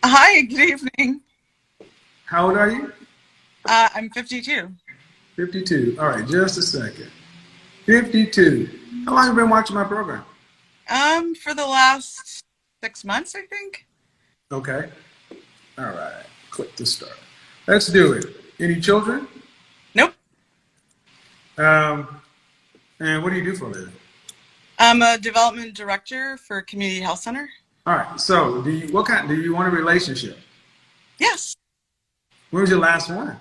Hi, good evening. How old are you? I'm 52. 52. All right, just a second. 52. How long have you been watching my program? For the last 6 months, I think. Okay. All right. Click to start. Let's do it. Any children? Nope. Um, and what do you do for a living? I'm a development director for a community health center. All right. So, do you want a relationship? Yes, When was your last one?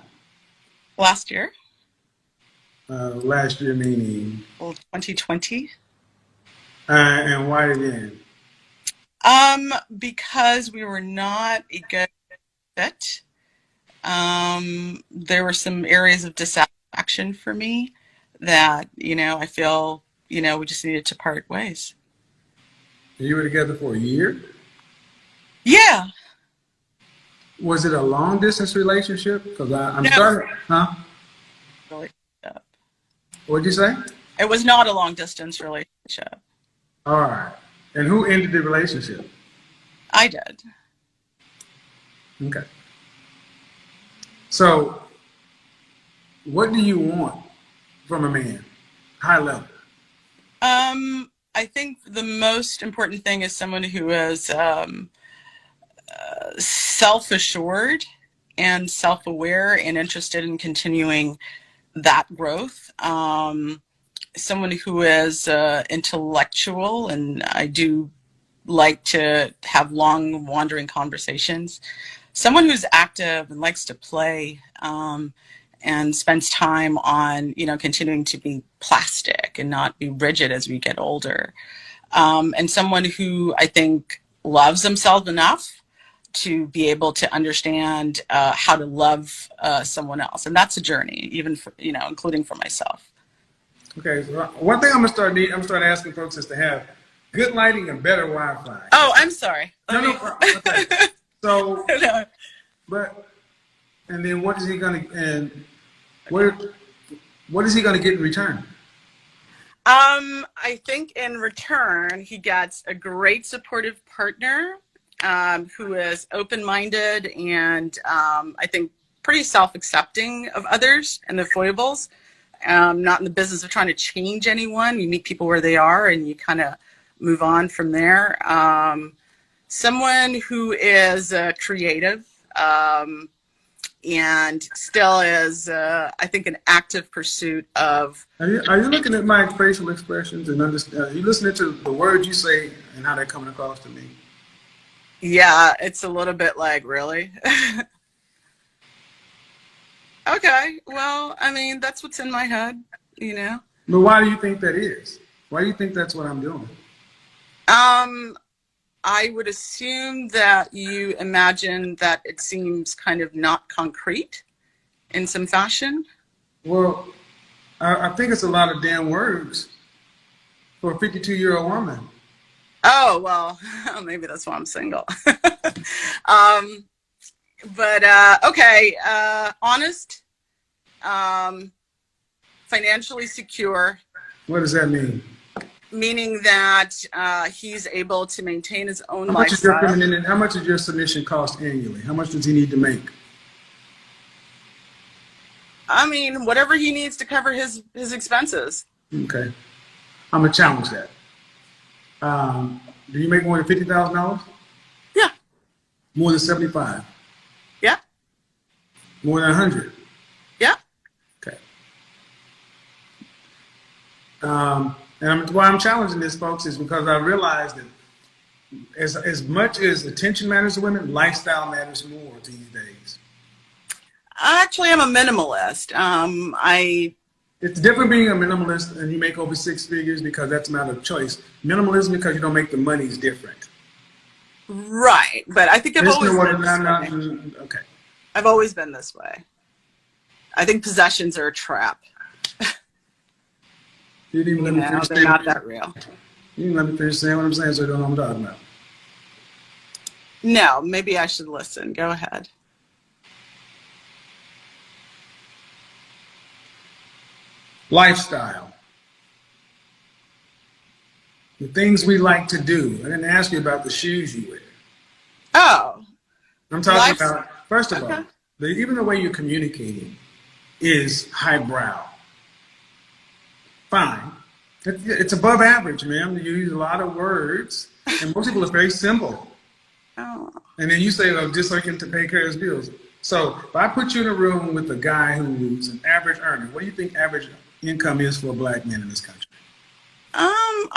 last year, Last year meaning, well, 2020. and why did it end? Because we were not a good fit. There were some areas of dissatisfaction for me that, I feel, we just needed to part ways. You were together for a year. Yeah. Was it a long distance relationship? Because I'm No, starting. Huh? really. What'd you say? It was not a long distance relationship. All right. And who ended the relationship? I did. Okay. So, what do you want from a man? High level. I think the most important thing is someone who is self-assured and self-aware and interested in continuing that growth. Someone who is intellectual, and I do like to have long, wandering conversations. Someone who's active and likes to play, and spends time on, continuing to be plastic and not be rigid as we get older. And someone who I think loves themselves enough to be able to understand how to love someone else. And that's a journey, even for, including for myself. Okay. So one thing I'm gonna start asking folks is to have good lighting and better Wi-Fi. Oh, I'm sorry. No, no. Okay. So, No. but and then what is he gonna and what is he gonna get in return? I think in return, he gets a great supportive partner, who is open-minded and, I think pretty self-accepting of others and their foibles. Not in the business of trying to change anyone. You meet people where they are and you kind of move on from there. Someone who is creative, and still is, I think, an active pursuit of. Are you looking at my facial expressions and understand? Are you listening to the words you say and how they're coming across to me? Yeah, it's a little bit like, really? Okay, well, I mean, that's what's in my head, you know? But why do you think that is? Why do you think that's what I'm doing? Um, I would assume that you imagine that it seems kind of not concrete in some fashion. Well, I think it's a lot of damn words for a 52-year-old woman. Oh, well, maybe that's why I'm single. um, but okay, honest, um, financially secure, What does that mean? meaning that he's able to maintain his own How much is your lifestyle. feminine? How much does your submission cost annually? How much does he need to make? I mean, whatever he needs to cover his expenses. Okay, I'm gonna challenge that. Do you make more than $50,000? Yeah, More than 75? yeah, More than 100? yeah. Okay. Why I'm challenging this, folks, is because I realize that as much as attention matters to women, lifestyle matters more these days. Actually, I'm a minimalist. It's different being a minimalist and you make over six figures because that's not a choice. Minimalism because you don't make the money is different. Right, but I think I've Listen always to what been this way. okay. I've always been this way. I think possessions are a trap. You didn't even let me finish They're saying not that real. you didn't let me finish saying what I'm saying, so you don't know what I'm talking about. No, maybe I should listen. Go ahead. Lifestyle. The things we like to do. I didn't ask you about the shoes you wear. Oh, I'm talking Life's about, first of okay. all, even the way you're communicating is highbrow. Fine. It's above average, ma'am. You use a lot of words, and most people are very simple. Oh. And then you say, well, just so he can pay care of his bills. So if I put you in a room with a guy who's an average earner, what do you think average income is for a black man in this country?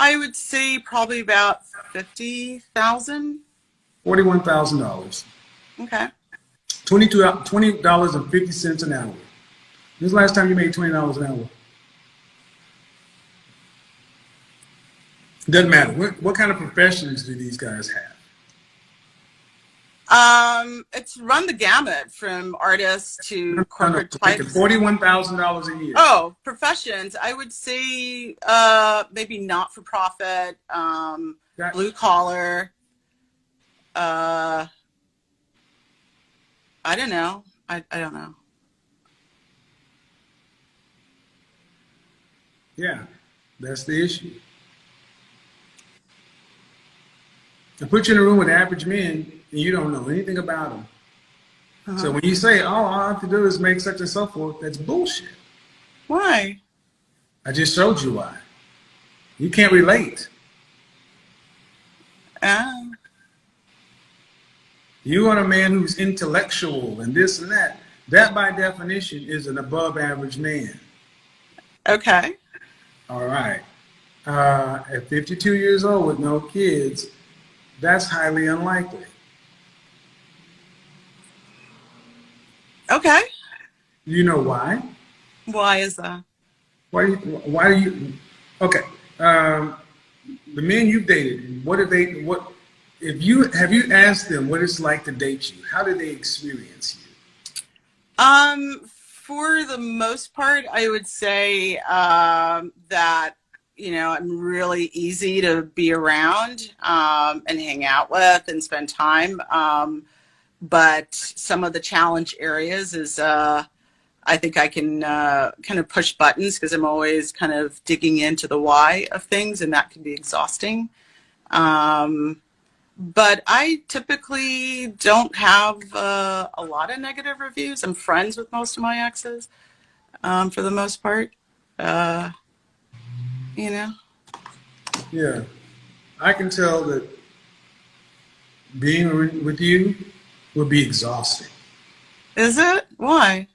I would say probably about 50,000. $41,000. Okay. $20.50 an hour. When's the last time you made $20 an hour? Doesn't matter. What kind of professions do these guys have? It's run the gamut from artists to No, no, corporate making types. $41,000 a year. Oh, professions. I would say maybe not for profit, That- blue collar. I don't know. I don't know. Yeah, that's the issue. I put you in a room with average men, and you don't know anything about them. So when you say, "Oh, all I have to do is make such and so forth," that's bullshit. Why? I just showed you why. You can't relate. Uh, You want a man who's intellectual and this and that. That, by definition, is an above average man. okay. All right. At 52 years old with no kids, that's highly unlikely. Okay. You know why? Why is that? Why do you, okay. The men you've dated, have you asked them what it's like to date you? How do they experience you? For the most part, I would say that, I'm really easy to be around and hang out with and spend time. But some of the challenge areas is I think I can kind of push buttons because I'm always kind of digging into the why of things, and that can be exhausting. But I typically don't have a lot of negative reviews. I'm friends with most of my exes for the most part. You know? Yeah. I can tell that being with you would be exhausting. Is it? Why?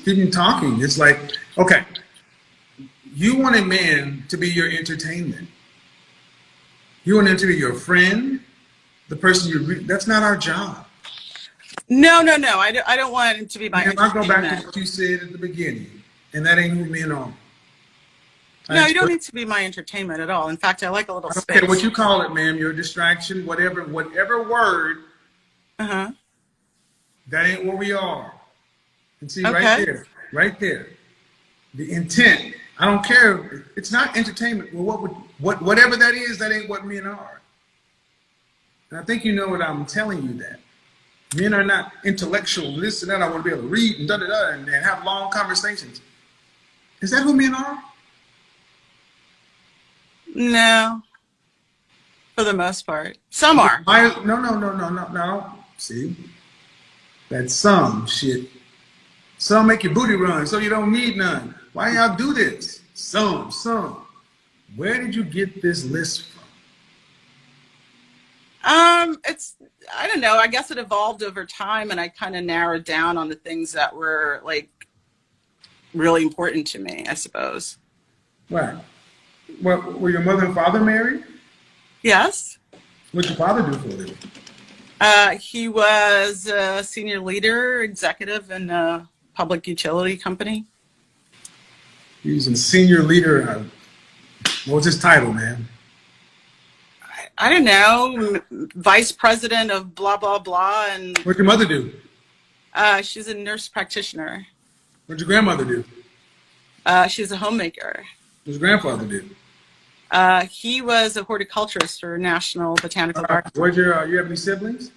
Even talking, it's like, okay, you want a man to be your entertainment. You want him to be your friend, the person that's not our job. No. I don't want him to be my And I'll go back to entertainment. what you said at the beginning, and that ain't who men are. No, you don't need to be my entertainment at all. In fact, I like a little I don't space. care what you call it, ma'am, your distraction, whatever word, Uh-huh. that ain't what we are. And see, Okay. right there, the intent. I don't care. It's not entertainment. Well, whatever that is, that ain't what men are. And I think you know what I'm telling you that. Men are not intellectual, this and that. I want to be able to read and da-da-da and have long conversations. Is that who men are? No, for the most part. Some are. No. See, that's some shit. Some make your booty run, so you don't need none. Why y'all do this? Some. Where did you get this list from? I don't know. I guess it evolved over time, and I kind of narrowed down on the things that were like really important to me, I suppose. Right. Well, were your mother and father married? Yes. What'd your father do for a living? He was a senior leader, executive in a public utility company. He was a senior leader. What was his title, man? I don't know, vice president of blah, blah, blah. And What'd your mother do? she's a nurse practitioner. What'd your grandmother do? She's a homemaker. What's your grandfather do? He was a horticulturist for National Botanical Gardens. You have any siblings?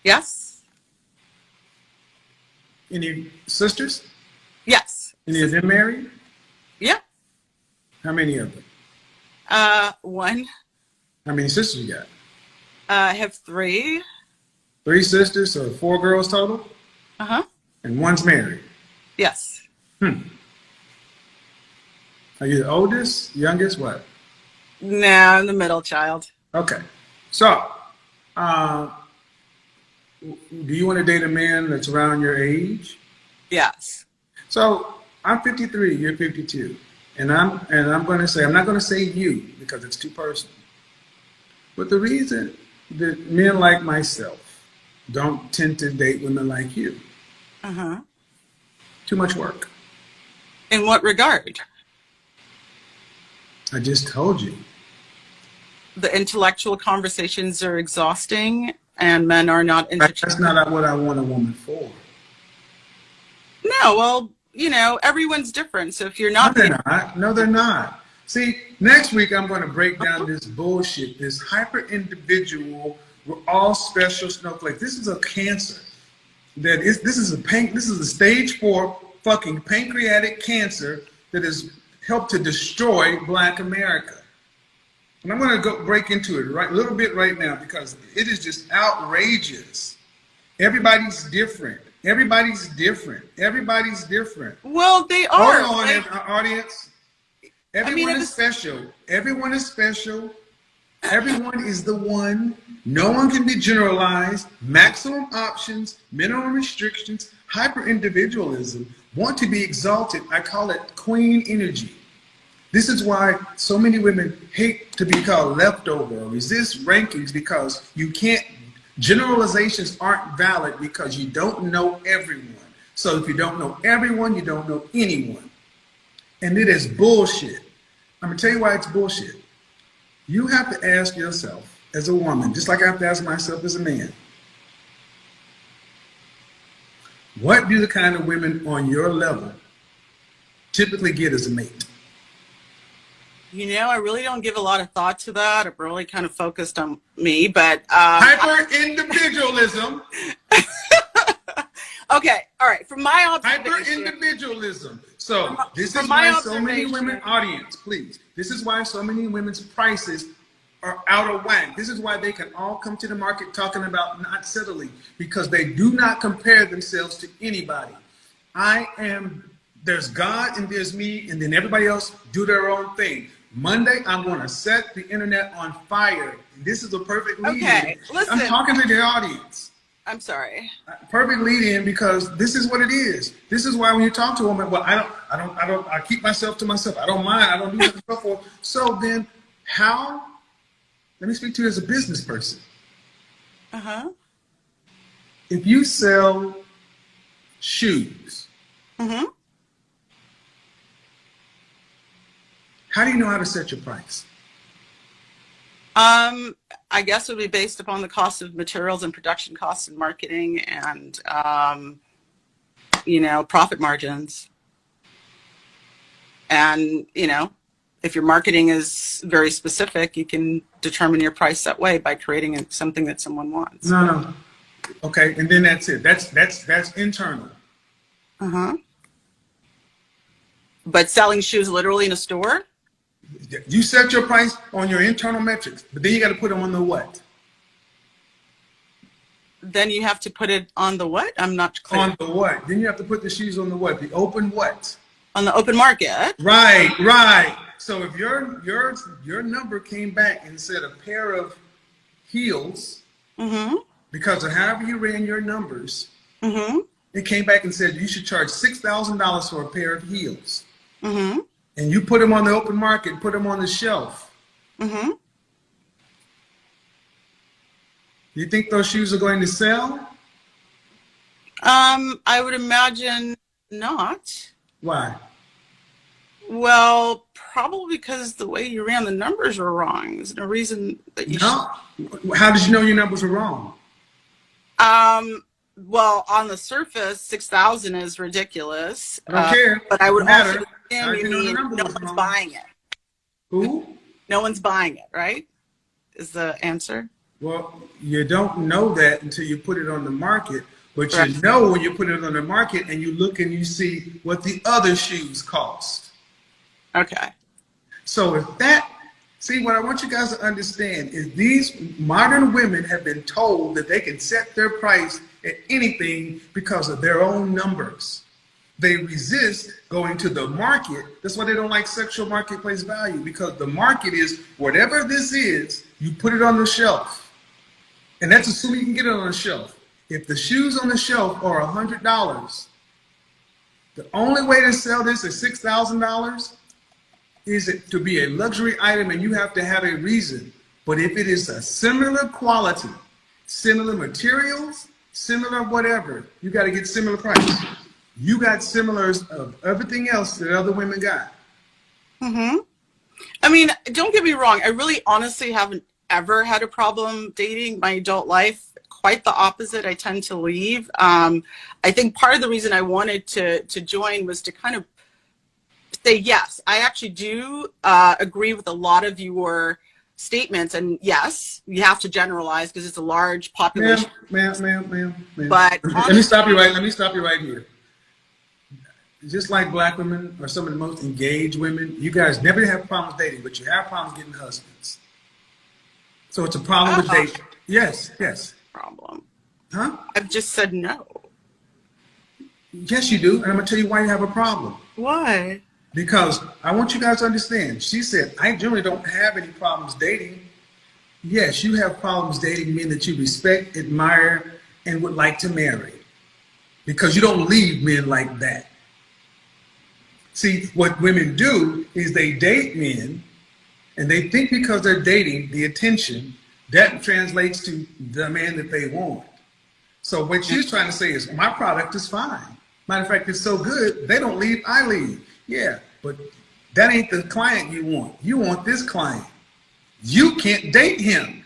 Yes. Any sisters? Yes. Any of them married? Yeah. How many of them? One. How many sisters you got? I have three. 3 sisters, so 4 girls total, Uh-huh. and one's married. Yes. Are you the oldest, youngest, what? No, I'm the middle child. Okay. So, uh, do you want to date a man that's around your age? Yes. So, I'm 53, you're 52. And I'm going to say, I'm not going to say you because it's too personal. But the reason that men like myself don't tend to date women like you, Uh-huh. too much work. In what regard? I just told you. The intellectual conversations are exhausting and men are not That's entertained. not what I want a woman for. No, well, everyone's different. So if you're No, not they're being, not. No, they're not. See, next week I'm going to break down this bullshit, this hyper individual, we're all special snowflakes. This is a cancer. This is a stage 4 fucking pancreatic cancer that has helped to destroy Black America. And I'm going to go break into it a little bit right now because it is just outrageous. Everybody's different. Everybody's different. Everybody's different. well, they Hold are. on, Like, audience. I mean, Everyone it is was, special. Everyone is special. Everyone is the one. No one can be generalized. Maximum options, minimum restrictions, hyper individualism, want to be exalted. I call it queen energy. This is why so many women hate to be called leftover or resist rankings because you can't, generalizations aren't valid because you don't know everyone. So if you don't know everyone, you don't know anyone. And it is bullshit. I'm gonna tell you why it's bullshit. You have to ask yourself as a woman, just like I have to ask myself as a man, what do the kind of women on your level typically get as a mate? I really don't give a lot of thought to that. I'm really kind of focused on me, but Hyper individualism. okay, all right. From my Hyper observation, individualism. So this from is my why so many observation- women, audience, please. This is why so many women's prices are out of whack. This is why they can all come to the market talking about not settling because they do not compare themselves to anybody. There's God and there's me, and then everybody else do their own thing. Monday, I'm going to set the internet on fire. This is a perfect lead-in. Okay, listen. I'm talking to the audience. I'm sorry. Perfect lead-in because this is what it is. This is why when you talk to a woman, well, I keep myself to myself. I don't mind. I don't do that and so forth. So then, how? Let me speak to you as a business person. Uh-huh. If you sell shoes, Mm-hmm. how do you know how to set your price? I guess it would be based upon the cost of materials and production costs and marketing and, profit margins. And, if your marketing is very specific, you can determine your price that way by creating something that someone wants. No. Okay, and then that's it. That's internal. Uh-huh. But selling shoes literally in a store? You set your price on your internal metrics, but then you got to put them on the what? Then you have to put it on the what? I'm not clear. On the what? Then you have to put the shoes on the what? The open what? On the open market? Right. So if your number came back and said a pair of heels, Mm-hmm. because of however you ran your numbers, Mm-hmm. it came back and said you should charge $6,000 for a pair of heels. Mm-hmm. And you put them on the open market, put them on the shelf. Mm-hmm. You think those shoes are going to sell? I would imagine not. Why? Well, probably because the way you ran the numbers were wrong. There's no reason that you No. How did you know your numbers were wrong? Well, on the surface, 6,000 is ridiculous. I don't care. But I would Doesn't also matter. assume How did you you know the mean number no was one's wrong? buying it. Who? No one's buying it, right? Is the answer? Well, you don't know that until you put it on the market. But you Correct. know when you put it on the market and you look and you see what the other shoes cost. Okay. So if that See, what I want you guys to understand is these modern women have been told that they can set their price at anything because of their own numbers. They resist going to the market. That's why they don't like sexual marketplace value, because the market is whatever this is, you put it on the shelf. And that's assuming you can get it on the shelf. If the shoes on the shelf are $100, the only way to sell this at $6,000 is it to be a luxury item, and you have to have a reason. But if it is a similar quality, similar materials, similar whatever, you got to get similar price. You got similars of everything else that other women got. Mm-hmm. I mean, don't get me wrong. I really honestly haven't ever had a problem dating my adult life. Quite the opposite. I tend to leave. I think part of the reason I wanted to join was to kind of say, yes, I actually do agree with a lot of your statements. And yes, you have to generalize because it's a large population. Ma'am. But let me stop you right here. Just like black women are some of the most engaged women, you guys never have problems dating, but you have problems getting husbands. So it's a problem with dating. Yes. Problem. Huh? I've just said no. Yes, you do. And I'm going to tell you why you have a problem. Why? Because I want you guys to understand. She said, I generally don't have any problems dating. Yes, you have problems dating men that you respect, admire, and would like to marry. Because you don't leave men like that. See, what women do is they date men, and they think because they're dating the attention, that translates to the man that they want. So what she's trying to say is, my product is fine. Matter of fact, it's so good, they don't leave, I leave. Yeah, but that ain't the client you want. You want this client. You can't date him.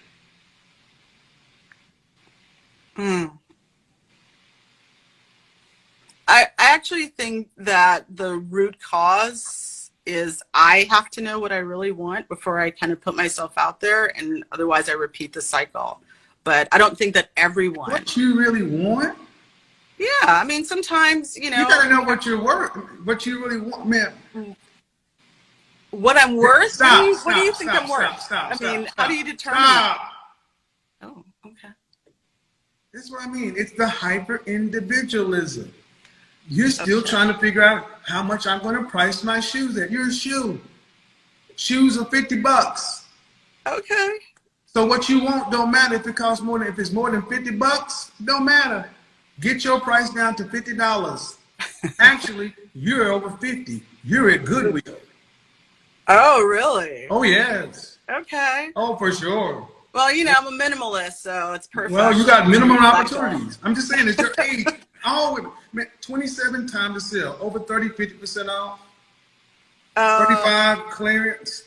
I actually think that the root cause is I have to know what I really want before I kind of put myself out there, and otherwise I repeat the cycle. But I don't think that everyone. What you really want? Yeah, I mean, sometimes, You gotta know what you're worth, what you really want, man. What I'm worth? Stop, what do you think I'm worth? Stop, how do you determine that? Oh, okay. This is what I mean. It's the hyper individualism. You're still trying to figure out how much I'm going to price my shoes at. You're a shoe. Shoes are $50. Okay. So what you want don't matter if it costs more than, if it's more than $50, don't matter. Get your price down to $50. Actually, you're over 50. You're at Goodwill. Oh, really? Oh, yes. Okay. Oh, for sure. Well, you know, I'm a minimalist, so it's perfect. Well, you got minimum opportunities. I'm just saying, it's your age. Oh, man, 27 time to sell. Over 30, 50% off. 35 clearance.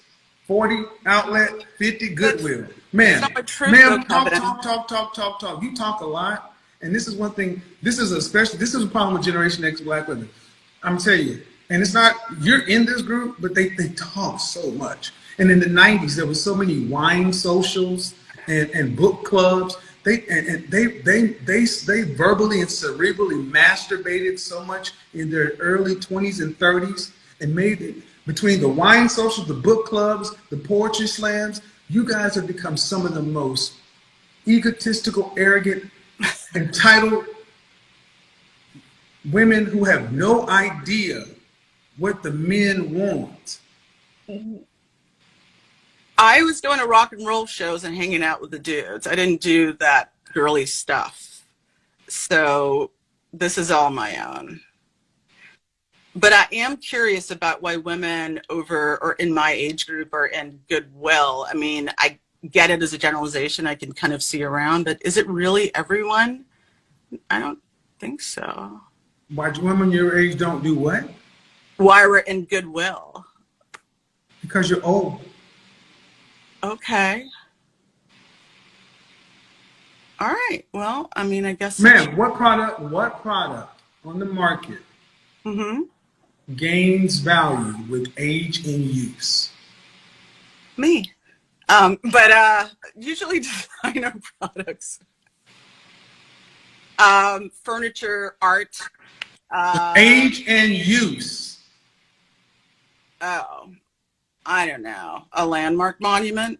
40 outlet. 50 Goodwill. Man, talk. You talk a lot. And this is one thing, this is a problem with Generation X black women. I'm telling you. And it's not, you're in this group, but they talk so much. And in the 90s, there were so many wine socials and book clubs. They verbally and cerebrally masturbated so much in their early 20s and 30s, and made it between the wine socials, the book clubs, the poetry slams. You guys have become some of the most egotistical, arrogant, entitled women who have no idea what the men want. I was going to rock and roll shows and hanging out with the dudes. I didn't do that girly stuff. So this is all my own. But I am curious about why women over or in my age group are in Goodwill. I mean, I get it as a generalization. I can kind of see around, but is it really everyone? I don't think so. Why women your age don't do what? Why we're in Goodwill? Because you're old. Okay. All right. Well, I mean, I guess. Man, what product on the market gains value with age and use? Me. But usually designer products. Furniture, art. Age and use. Oh. I don't know, a landmark monument?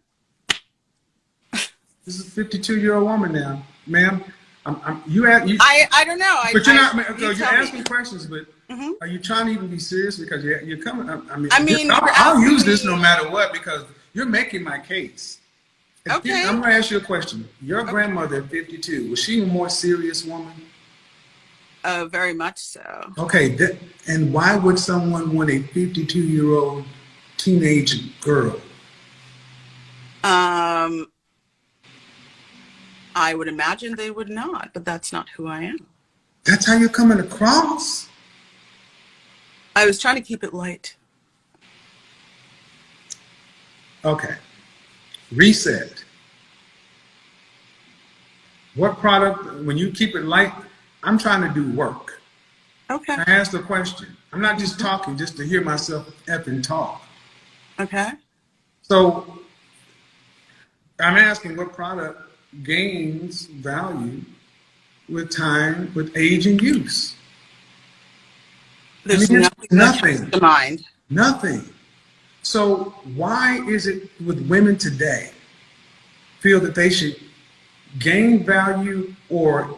This is a 52-year-old woman now, ma'am. You, I don't know. but you're not. you You're tell asking me. questions, but Mhm. are you trying to even be serious? Because you're coming. I mean, you're I'll use asking this no me- matter what because you're making my case. Okay. I'm going to ask you a question. Your grandmother at 52, was she a more serious woman? Very much so. Okay, and why would someone want a 52-year-old teenage girl? I would imagine they would not, but that's not who I am. That's how you're coming across? I was trying to keep it light. Okay. Reset. What product, when you keep it light, I'm trying to do work. Okay. I asked the question. I'm not just talking just to hear myself effing talk. Okay. So I'm asking what product gains value with time, with age and use? There's I mean, nothing that comes to mind. Nothing. So why is it with women today feel that they should gain value, or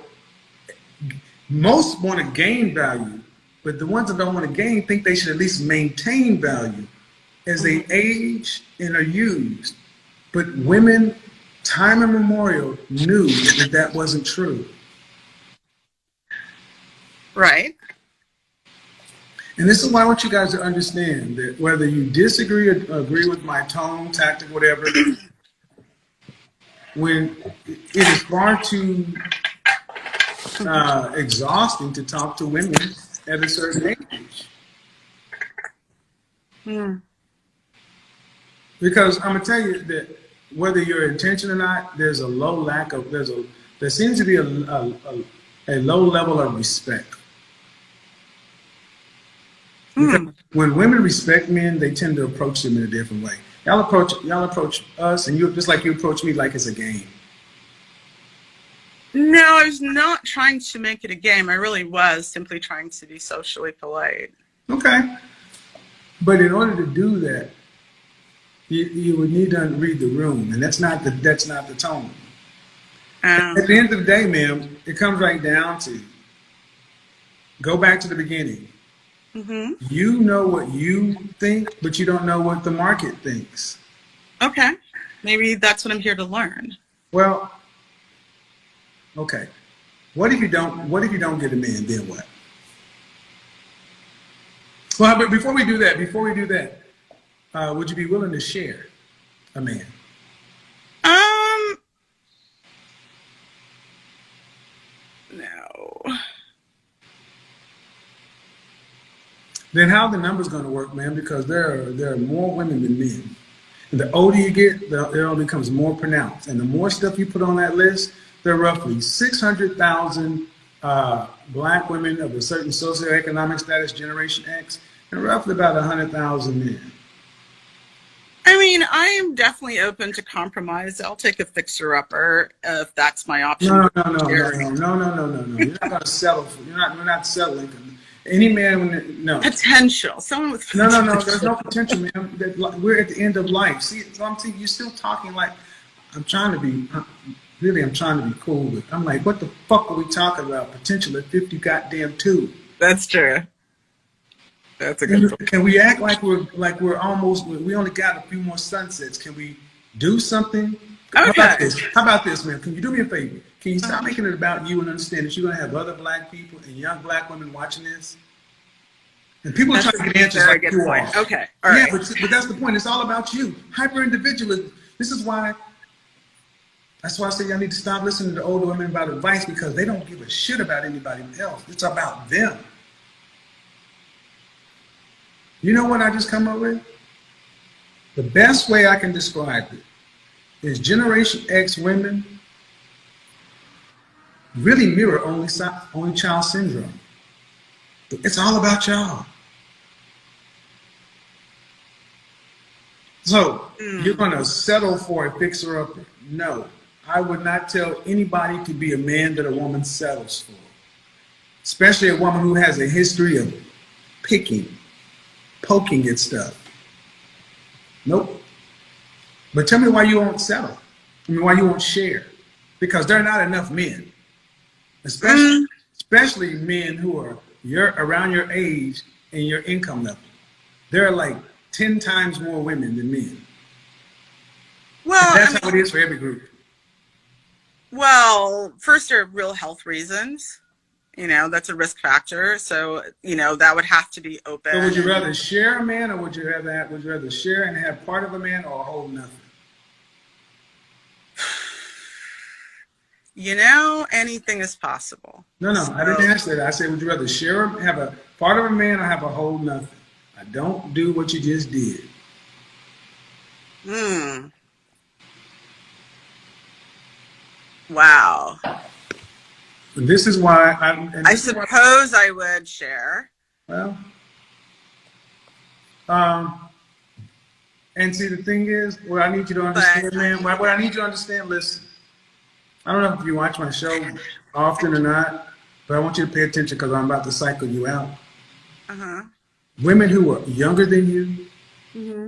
most want to gain value, but the ones that don't want to gain think they should at least maintain value as they age and are used. But women, time immemorial, knew that that wasn't true. Right. And this is why I want you guys to understand that whether you disagree or agree with my tone, tactic, whatever, when it is far too exhausting to talk to women at a certain age. Because I'm gonna tell you that whether your intention or not, there's a low lack of there seems to be a low level of respect. Because when women respect men, they tend to approach them in a different way. Y'all approach us, and you just like you approach me like it's a game. No, I was not trying to make it a game. I really was simply trying to be socially polite. Okay, but in order to do that, you would need to read the room, and that's not the tone. At the end of the day, ma'am, it comes right down to go back to the beginning. You know what you think, but you don't know what the market thinks. Okay, maybe that's what I'm here to learn. Well, okay. What if you don't get a man? Then what? Well, but before we do that, would you be willing to share a man? No. Then how are the numbers going to work, man? Because there are more women than men. And the older you get, it all becomes more pronounced. And the more stuff you put on that list, there are roughly 600,000 black women of a certain socioeconomic status, Generation X, and roughly about 100,000 men. I mean, I am definitely open to compromise. I'll take a fixer-upper if that's my option. No. You're not going to settle for. You're not settling. Any man, no. Potential. Someone with No. potential. There's no potential, man. We're at the end of life. See, so I'm saying you're still talking like I'm trying to be. Really, I'm trying to be cool. But I'm like, what the fuck are we talking about? Potential at 50 goddamn 2. That's true. That's a good point. Can we act like we're almost? We only got a few more sunsets. Can we do something? Okay. How about this, man? Can you do me a favor? Can you stop making it about you and understand that you're going to have other black people and young black women watching this? And people are trying to get answers like you are. Okay. All right. Yeah, but that's the point. It's all about you. Hyper-individualism. That's why I say y'all need to stop listening to older women about advice, because they don't give a shit about anybody else. It's about them. You know what I just come up with? The best way I can describe it is Generation X women really mirror only child syndrome. It's all about y'all. So you're going to settle for a fixer-upper? No. I would not tell anybody to be a man that a woman settles for, especially a woman who has a history of poking at stuff. Nope. But tell me why you won't settle. I mean, why you won't share? Because there are not enough men, especially Mm, especially men who are around your age and your income level. There are like 10 times more women than men. And well, I that's mean, how it is for every group. well, first there are real health reasons. That's a risk factor. So, that would have to be So would open you and, rather share a man, or would you rather share and have part of a man, or hold nothing? anything is possible. No, no, I didn't So, ask that. I said, would you rather share, have a part of a man, or have a whole nothing? I don't do what you just did. hmm, wow. And this is why I suppose I would share. well, um, and see, the thing is, what I need you to But understand, I man, mean, what I need you to understand, listen, I don't know if you watch my show often or not, but I want you to pay attention because I'm about to cycle you out. uh-huh. Women who are younger than you, Mm-hmm.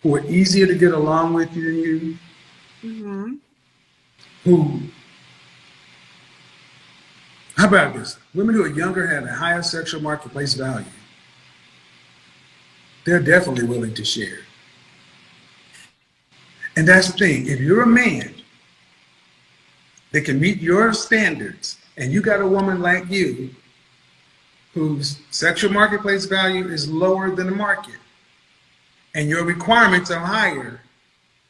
who are easier to get along with than you, Mm-hmm. who, how about this? Women who are younger have a higher sexual marketplace value. They're definitely willing to share. And that's the thing. If you're a man that can meet your standards, and you got a woman like you whose sexual marketplace value is lower than the market, and your requirements are higher,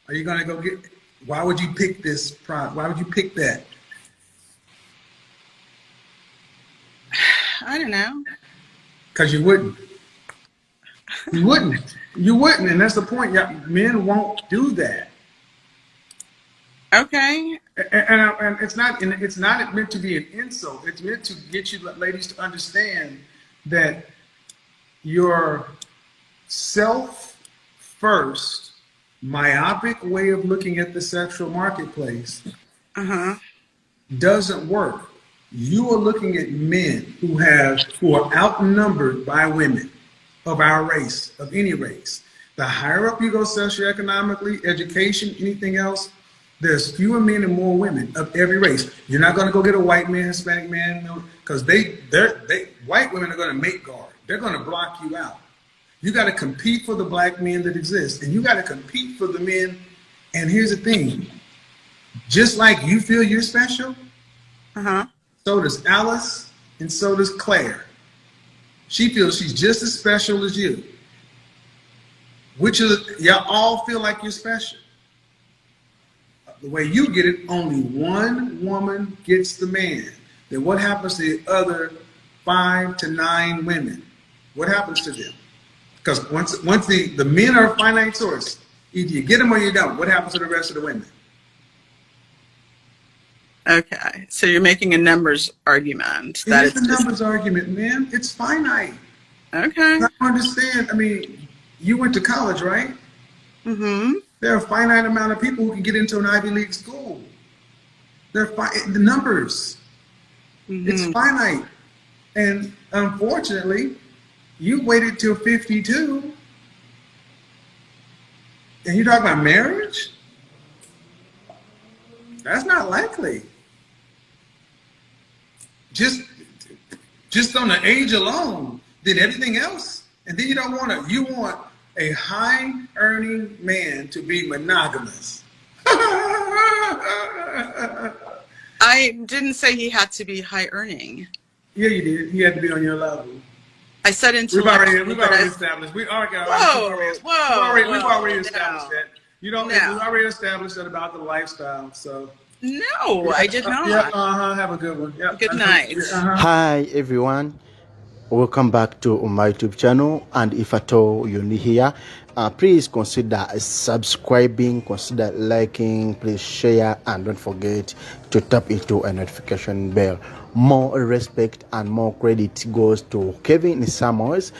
are you going to go get? Why would you pick this product? Why would you pick that? I don't know. Because you wouldn't. You wouldn't. You wouldn't, and that's the point. Men won't do that. Okay. And it's not meant to be an insult. It's meant to get you ladies to understand that your self first myopic way of looking at the sexual marketplace Uh-huh. doesn't work. You are looking at men who are outnumbered by women of our race, of any race. The higher up you go socioeconomically, education, anything else, there's fewer men and more women of every race. You're not going to go get a white man, Hispanic man, because white women are going to make guard. They're going to block you out. You got to compete for the black men that exist, and you got to compete for the men. And here's the thing: just like you feel you're special, Uh-huh. so does Alice, and so does Claire. She feels she's just as special as you. Y'all all feel like you're special. The way you get it, only one woman gets the man. Then what happens to the other 5 to 9 women? What happens to them? Because once the men are a finite source, either you get them or you don't. What happens to the rest of the women? Okay. So you're making a numbers argument It that is it's a just numbers argument, man. It's finite. okay. I understand. I mean, you went to college, right? Mm-hmm. There are a finite amount of people who can get into an Ivy League school. The numbers. It's Mm-hmm. finite. And unfortunately, you waited till 52 and you talk about marriage? That's not likely. Just on the age alone, then everything else. And then you want a high earning man to be monogamous. I didn't say he had to be high earning. Yeah, you did. He had to be on your level. I said intellectual. We've already established. We've already established that. We've already established that about the lifestyle. So No, I did not. Yeah, have a good one. Yeah. Good night. Hi everyone, welcome back to my YouTube channel, and if at all you're new here, please consider subscribing, consider liking, please share, and don't forget to tap into a notification bell. More respect and more credit goes to Kevin Samuels,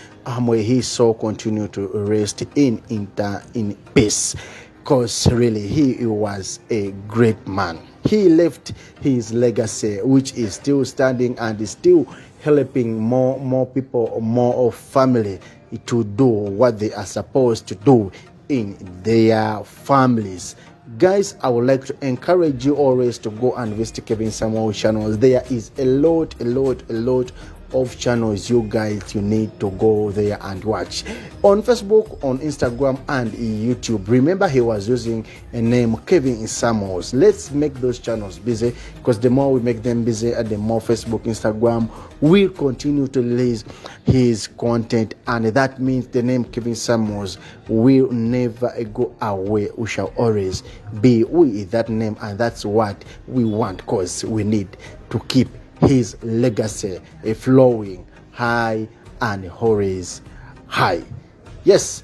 where he so continue to rest in peace, because really he was a great man. He left his legacy, which is still standing and is still helping more people, more of family to do what they are supposed to do in their families. Guys, I would like to encourage you always to go and visit Kevin Samuel channels. There is a lot of channels you guys you need to go there and watch on Facebook, on Instagram, and YouTube. Remember, he was using a name Kevin Samuels. Let's make those channels busy, because the more we make them busy, the more Facebook, Instagram will continue to release his content, and that means the name Kevin Samuels will never go away. We shall always be with that name, and that's what we want, because we need to keep his legacy flowing high and always high. Yes,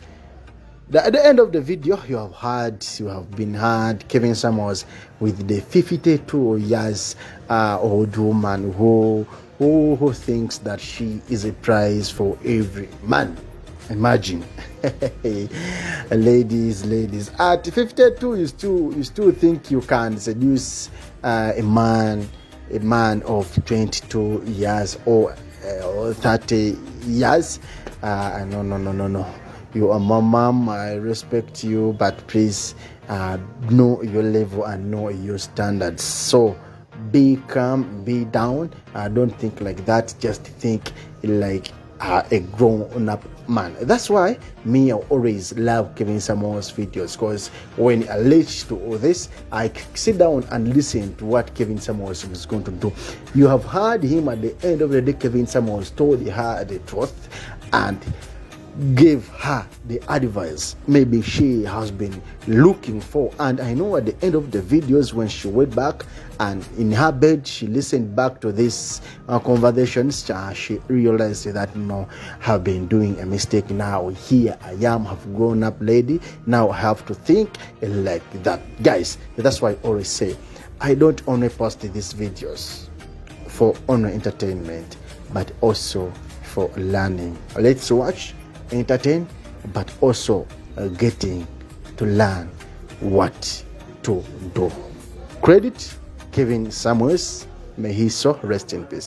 at the end of the video, you have been heard Kevin Samuels with the 52 years old woman who thinks that she is a prize for every man. Imagine. ladies, at 52 you still think you can seduce a man of 22 years or 30 years. No. You are my mom. I respect you, but please know your level and know your standards. So be calm, be down. Don't think like that. Just think like a grown-up man. That's why me, I always love Kevin Samuel's videos, because when I reach to all this, I sit down and listen to what Kevin Samuels is going to do. You have heard him at the end of the day. Kevin Samuels told her the truth and gave her the advice maybe she has been looking for. And I know at the end of the videos, when she went back and in her bed, she listened back to this conversations, she realized that no, have been doing a mistake. Now here I am, have grown up lady, now I have to think like that. Guys, that's why I always say I don't only post these videos for only entertainment, but also for learning. Let's watch, entertain, but also getting to learn what to do. Credit Kevin Samuels. May he so rest in peace.